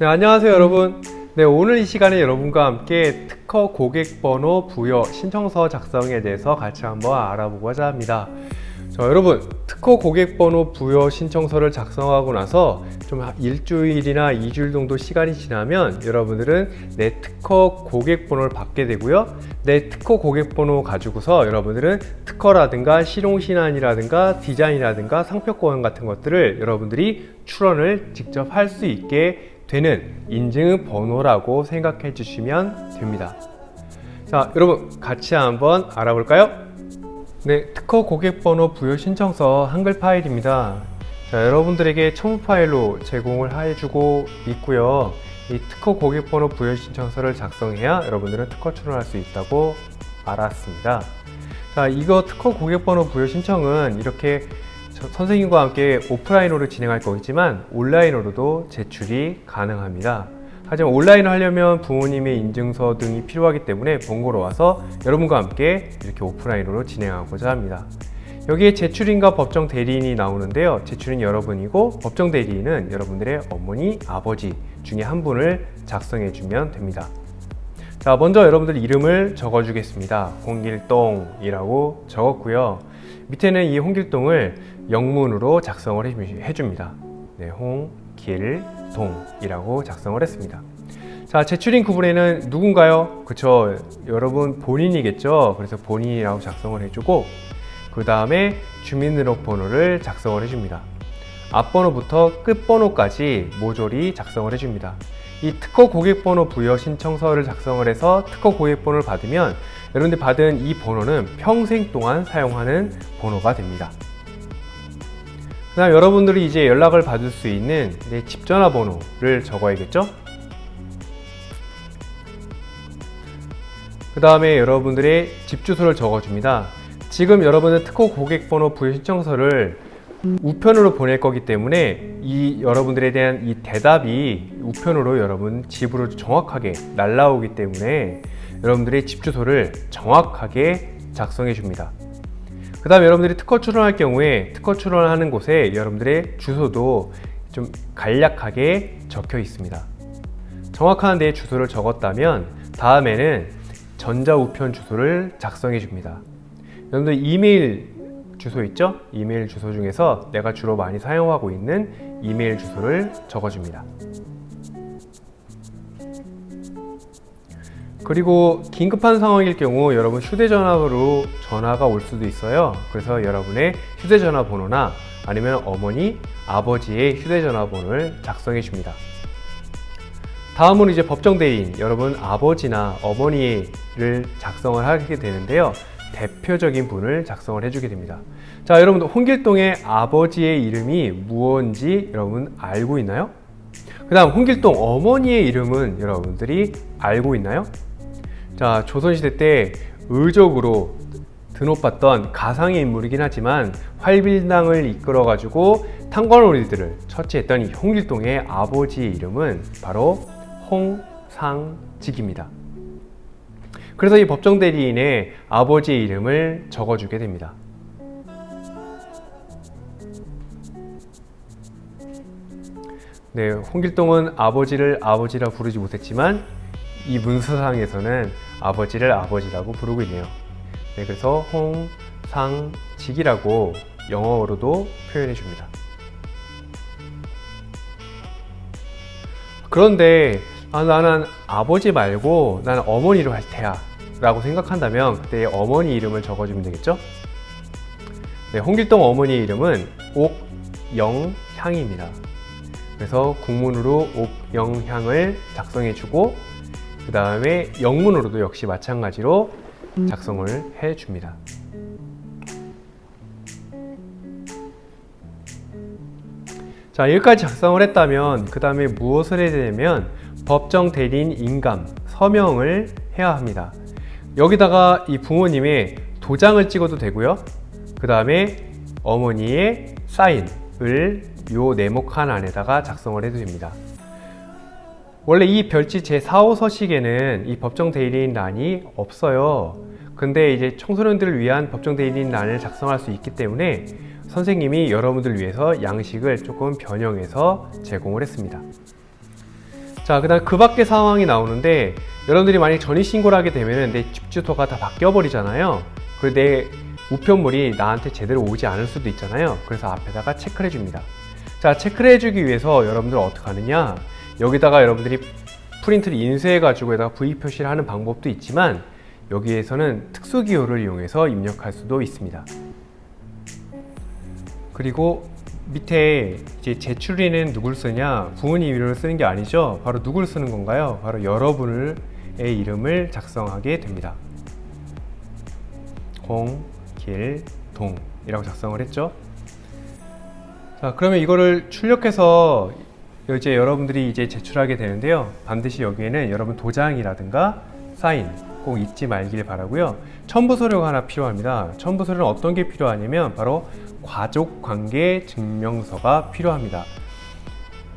네, 안녕하세요 여러분. 네, 오늘 이 시간에 여러분과 함께 특허 고객번호 부여 신청서 작성에 대해서 같이 한번 알아보고자 합니다. 여러분, 특허 고객번호 부여 신청서를 작성하고 나서 좀 일주일이나 2주일 정도 시간이 지나면 여러분들은 내 특허 고객번호를 받게 되고요. 내 특허 고객번호 가지고서 여러분들은 특허라든가 실용신안이라든가 디자인이라든가 상표권 같은 것들을 여러분들이 출원을 직접 할 수 있게 되는 인증 번호라고 생각해 주시면 됩니다. 자, 여러분 같이 한번 알아볼까요? 네, 특허 고객번호 부여 신청서 한글 파일입니다. 자, 여러분들에게 첨부 파일로 제공을 해주고 있고요. 이 특허 고객번호 부여 신청서를 작성해야 여러분들은 특허 출원할 수 있다고 알았습니다. 자, 이거 특허 고객번호 부여 신청은 이렇게 선생님과 함께 오프라인으로 진행할 거겠지만 온라인으로도 제출이 가능합니다. 하지만 온라인을 하려면 부모님의 인증서 등이 필요하기 때문에 번거로워서 여러분과 함께 이렇게 오프라인으로 진행하고자 합니다. 여기에 제출인과 법정 대리인이 나오는데요. 제출인 여러분이고 법정 대리인은 여러분들의 어머니, 아버지 중에 한 분을 작성해 주면 됩니다. 자, 먼저 여러분들 이름을 적어 주겠습니다. 홍길동이라고 적었고요. 밑에는 이 홍길동을 영문으로 작성을 해줍니다. 네, 홍길동이라고 작성을 했습니다. 자, 제출인 구분에는 누군가요? 그쵸, 여러분 본인이겠죠. 그래서 본인이라고 작성을 해주고 그 다음에 주민등록번호를 작성을 해줍니다. 앞번호부터 끝번호까지 모조리 작성을 해줍니다. 이 특허 고객번호 부여 신청서를 작성을 해서 특허 고객번호를 받으면 여러분들이 받은 이 번호는 평생 동안 사용하는 번호가 됩니다. 그 다음 여러분들이 이제 연락을 받을 수 있는 내 집전화번호를 적어야겠죠? 그 다음에 여러분들의 집 주소를 적어줍니다. 지금 여러분은 특허 고객번호 부여 신청서를 우편으로 보낼 거기 때문에 이 여러분들에 대한 이 대답이 우편으로 여러분 집으로 정확하게 날라오기 때문에 여러분들의 집 주소를 정확하게 작성해 줍니다. 그 다음 여러분들이 특허 출원할 경우에 특허 출원하는 곳에 여러분들의 주소도 좀 간략하게 적혀 있습니다. 정확한 내 주소를 적었다면 다음에는 전자우편 주소를 작성해 줍니다. 여러분들 이메일 주소 있죠? 이메일 주소 중에서 내가 주로 많이 사용하고 있는 이메일 주소를 적어줍니다. 그리고 긴급한 상황일 경우 여러분 휴대전화로 전화가 올 수도 있어요. 그래서 여러분의 휴대전화 번호나 아니면 어머니, 아버지의 휴대전화 번호를 작성해 줍니다. 다음으로 이제 법정대리인, 여러분 아버지나 어머니를 작성을 하게 되는데요. 대표적인 분을 작성을 해주게 됩니다. 자, 여러분들 홍길동의 아버지의 이름이 무엇인지 여러분 알고 있나요? 그 다음 홍길동 어머니의 이름은 여러분들이 알고 있나요? 자, 조선시대 때 의적으로 드높았던 가상의 인물이긴 하지만 활빌당을 이끌어 가지고 탄관오리들을 처치했던 이 홍길동의 아버지의 이름은 바로 홍상직입니다. 그래서 이 법정대리인의 아버지의 이름을 적어주게 됩니다. 네, 홍길동은 아버지를 아버지라 부르지 못했지만 이 문서상에서는 아버지를 아버지라고 부르고 있네요. 네, 그래서 홍상직이라고 영어로도 표현해 줍니다. 그런데 나는 아버지 말고 나는 어머니로 할 테야 라고 생각한다면 그때 어머니 이름을 적어주면 되겠죠? 네, 홍길동 어머니의 이름은 옥영향입니다. 그래서 국문으로 옥영향을 작성해 주고 그 다음에 영문으로도 역시 마찬가지로 작성을 해 줍니다. 자, 여기까지 작성을 했다면 그 다음에 무엇을 해야 되냐면 법정 대리인 인감, 서명을 해야 합니다. 여기다가 이 부모님의 도장을 찍어도 되고요. 그 다음에 어머니의 사인을 요 네모칸 안에다가 작성을 해도 됩니다. 원래 이 별지 제4호 서식에는 이 법정 대리인 란이 없어요. 근데 이제 청소년들을 위한 법정 대리인 란을 작성할 수 있기 때문에 선생님이 여러분들 위해서 양식을 조금 변형해서 제공을 했습니다. 자, 그다음 그 밖의 상황이 나오는데, 여러분들이 만약 전입신고를 하게 되면 내 집 주소가 다 바뀌어 버리잖아요. 그리고 내 우편물이 나한테 제대로 오지 않을 수도 있잖아요. 그래서 앞에다가 체크를 해줍니다. 자, 체크를 해주기 위해서 여러분들 어떻게 하느냐, 여기다가 여러분들이 프린트를 인쇄해 가지고 여기다가 V 표시를 하는 방법도 있지만, 여기에서는 특수기호를 이용해서 입력할 수도 있습니다. 그리고 밑에 이제 제출인은 누굴 쓰냐, 부모님 이름을 쓰는 게 아니죠. 바로 누굴 쓰는 건가요? 바로 여러분의 이름을 작성하게 됩니다. 홍길동이라고 작성을 했죠. 자, 그러면 이거를 출력해서 이제 여러분들이 이제 제출하게 되는데요. 반드시 여기에는 여러분 도장이라든가 사인 꼭 잊지 말길 바라고요. 첨부 서류가 하나 필요합니다. 첨부 서류는 어떤 게 필요하냐면 바로 가족관계 증명서가 필요합니다.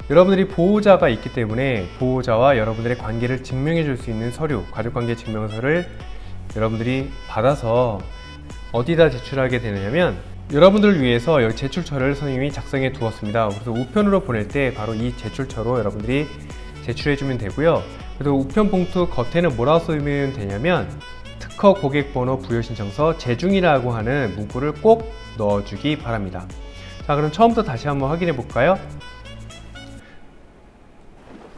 여러분들이 보호자가 있기 때문에 보호자와 여러분들의 관계를 증명해 줄 수 있는 서류, 가족관계 증명서를 여러분들이 받아서 어디다 제출하게 되느냐면, 여러분들을 위해서 여기 제출처를 선생님이 작성해 두었습니다. 그래서 우편으로 보낼 때 바로 이 제출처로 여러분들이 제출해 주면 되고요. 그리고 우편 봉투 겉에는 뭐라고 쓰면 되냐면, 특허 고객번호 부여 신청서 제중이라고 하는 문구를 꼭 넣어주기 바랍니다. 자, 그럼 처음부터 다시 한번 확인해 볼까요?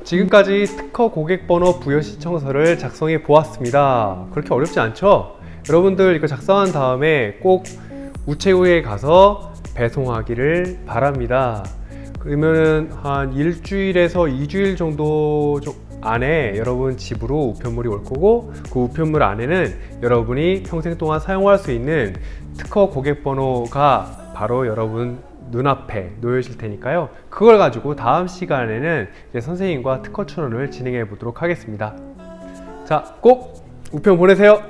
지금까지 특허 고객번호 부여 신청서를 작성해 보았습니다. 그렇게 어렵지 않죠? 여러분들 이거 작성한 다음에 꼭 우체국에 가서 배송하기를 바랍니다. 그러면 한 일주일에서 2주일 정도 안에 여러분 집으로 우편물이 올 거고, 그 우편물 안에는 여러분이 평생 동안 사용할 수 있는 특허 고객번호가 바로 여러분 눈앞에 놓여질 테니까요. 그걸 가지고 다음 시간에는 이제 선생님과 특허 출원을 진행해 보도록 하겠습니다. 자, 꼭 우편 보내세요.